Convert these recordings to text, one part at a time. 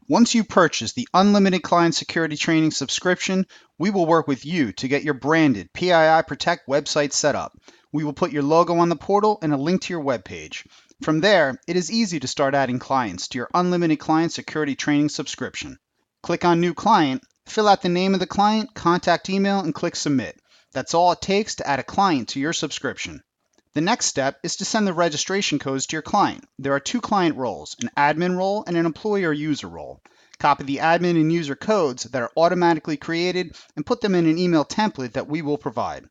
Once you purchase the Unlimited Client Security Training subscription, we will work with you to get your branded PII Protect website set up. We will put your logo on the portal and a link to your webpage. From there, it is easy to start adding clients to your Unlimited Client Security Training subscription. Click on New Client, fill out the name of the client, contact email, and click Submit. That's all it takes to add a client to your subscription. The next step is to send the registration codes to your client. There are two client roles, an admin role and an employee or user role. Copy the admin and user codes that are automatically created and put them in an email template that we will provide.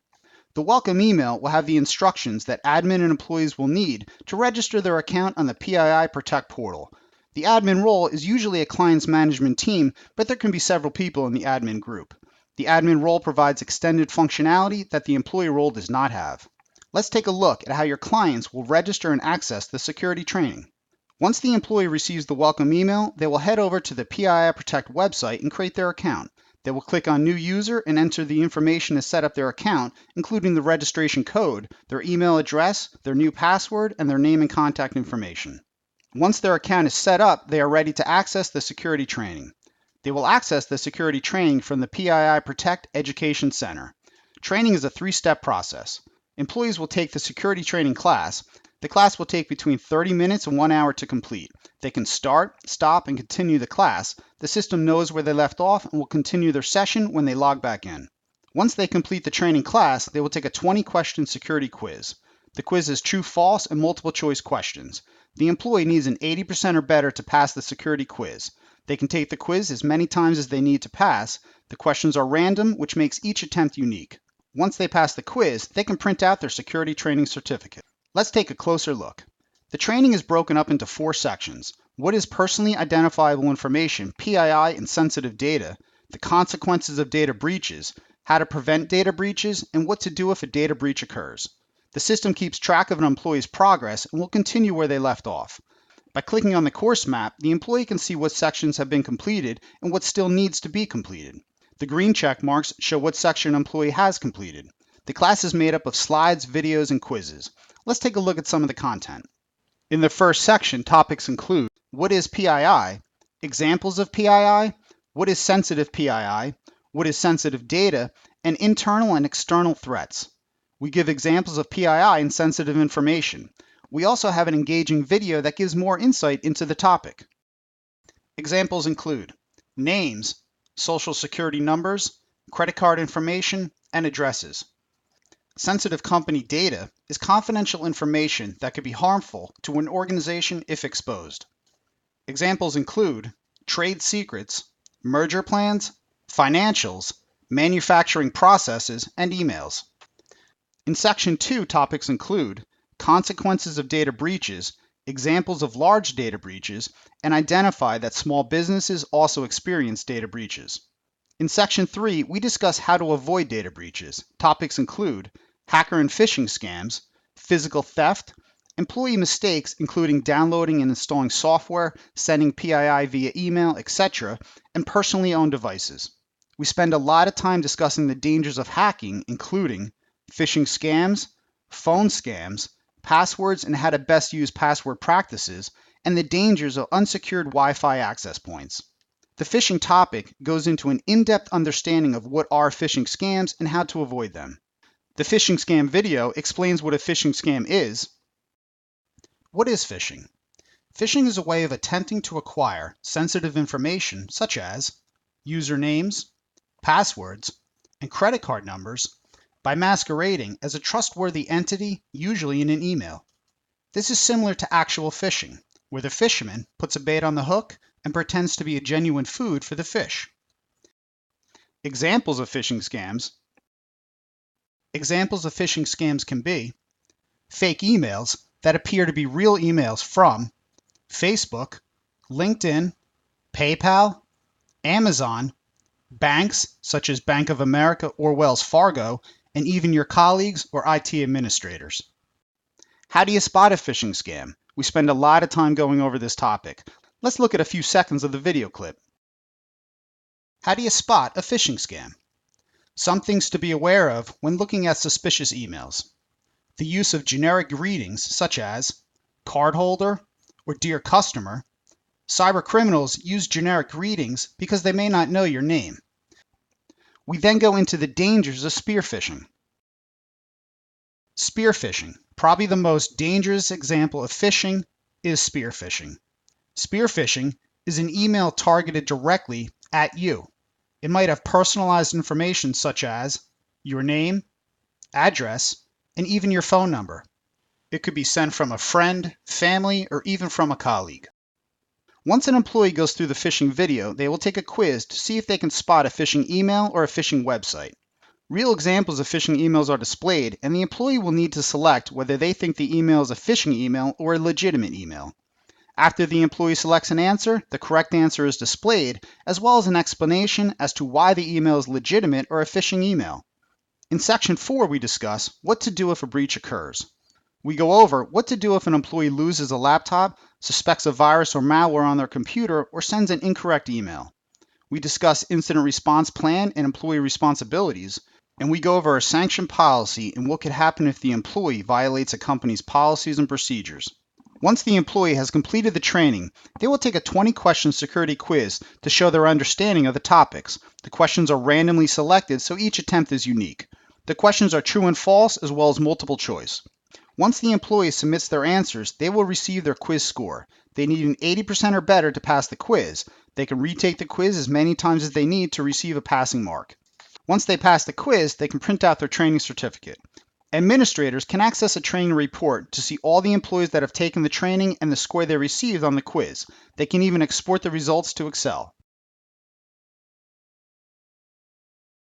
The welcome email will have the instructions that admin and employees will need to register their account on the PII Protect portal. The admin role is usually a client's management team, but there can be several people in the admin group. The admin role provides extended functionality that the employee role does not have. Let's take a look at how your clients will register and access the security training. Once the employee receives the welcome email, they will head over to the PII Protect website and create their account. They will click on New User and enter the information to set up their account, including the registration code, their email address, their new password, and their name and contact information. Once their account is set up, they are ready to access the security training. They will access the security training from the PII Protect Education Center. Training is a three-step process. Employees will take the security training class. The class will take between 30 minutes and 1 hour to complete. They can start, stop, and continue the class. The system knows where they left off and will continue their session when they log back in. Once they complete the training class, they will take a 20-question security quiz. The quiz is true, false, and multiple choice questions. The employee needs an 80% or better to pass the security quiz. They can take the quiz as many times as they need to pass. The questions are random, which makes each attempt unique. Once they pass the quiz, they can print out their security training certificate. Let's take a closer look. The training is broken up into 4 sections. What is personally identifiable information, PII, and sensitive data, the consequences of data breaches, how to prevent data breaches, and what to do if a data breach occurs. The system keeps track of an employee's progress and will continue where they left off. By clicking on the course map, the employee can see what sections have been completed and what still needs to be completed. The green check marks show what section an employee has completed. The class is made up of slides, videos, and quizzes. Let's take a look at some of the content. In the first section, topics include what is PII, examples of PII, what is sensitive PII, what is sensitive data, and internal and external threats. We give examples of PII and sensitive information. We also have an engaging video that gives more insight into the topic. Examples include names, social security numbers, credit card information, and addresses. Sensitive company data is confidential information that could be harmful to an organization if exposed. Examples include trade secrets, merger plans, financials, manufacturing processes, and emails. In Section 2, topics include consequences of data breaches, examples of large data breaches, and identify that small businesses also experience data breaches. In Section 3, we discuss how to avoid data breaches. Topics include hacker and phishing scams, physical theft, employee mistakes including downloading and installing software, sending PII via email, etc., and personally owned devices. We spend a lot of time discussing the dangers of hacking, including phishing scams, phone scams, passwords and how to best use password practices, and the dangers of unsecured Wi-Fi access points. The phishing topic goes into an in-depth understanding of what are phishing scams and how to avoid them. The phishing scam video explains what a phishing scam is. What is phishing? Phishing is a way of attempting to acquire sensitive information such as usernames, passwords, and credit card numbers by masquerading as a trustworthy entity, usually in an email. This is similar to actual phishing, where the fisherman puts a bait on the hook and pretends to be a genuine food for the fish. Examples of phishing scams. Examples of phishing scams can be fake emails that appear to be real emails from Facebook, LinkedIn, PayPal, Amazon, banks such as Bank of America or Wells Fargo, and even your colleagues or IT administrators. How do you spot a phishing scam? We spend a lot of time going over this topic. Let's look at a few seconds of the video clip. How do you spot a phishing scam? Some things to be aware of when looking at suspicious emails. The use of generic greetings such as cardholder or dear customer, Cyber criminals use generic greetings because they may not know your name. We then go into the dangers of spear phishing. Spear phishing. Probably the most dangerous example of phishing is spear phishing. Spear phishing is an email targeted directly at you. It might have personalized information such as your name, address, and even your phone number. It could be sent from a friend, family, or even from a colleague. Once an employee goes through the phishing video, they will take a quiz to see if they can spot a phishing email or a phishing website. Real examples of phishing emails are displayed, and the employee will need to select whether they think the email is a phishing email or a legitimate email. After the employee selects an answer, the correct answer is displayed, as well as an explanation as to why the email is legitimate or a phishing email. In Section 4, we discuss what to do if a breach occurs. We go over what to do if an employee loses a laptop, suspects a virus or malware on their computer, or sends an incorrect email. We discuss incident response plan and employee responsibilities, and we go over a sanction policy and what could happen if the employee violates a company's policies and procedures. Once the employee has completed the training, they will take a 20-question security quiz to show their understanding of the topics. The questions are randomly selected, so each attempt is unique. The questions are true and false, as well as multiple choice. Once the employee submits their answers, they will receive their quiz score. They need an 80% or better to pass the quiz. They can retake the quiz as many times as they need to receive a passing mark. Once they pass the quiz, they can print out their training certificate. Administrators can access a training report to see all the employees that have taken the training and the score they received on the quiz. They can even export the results to Excel.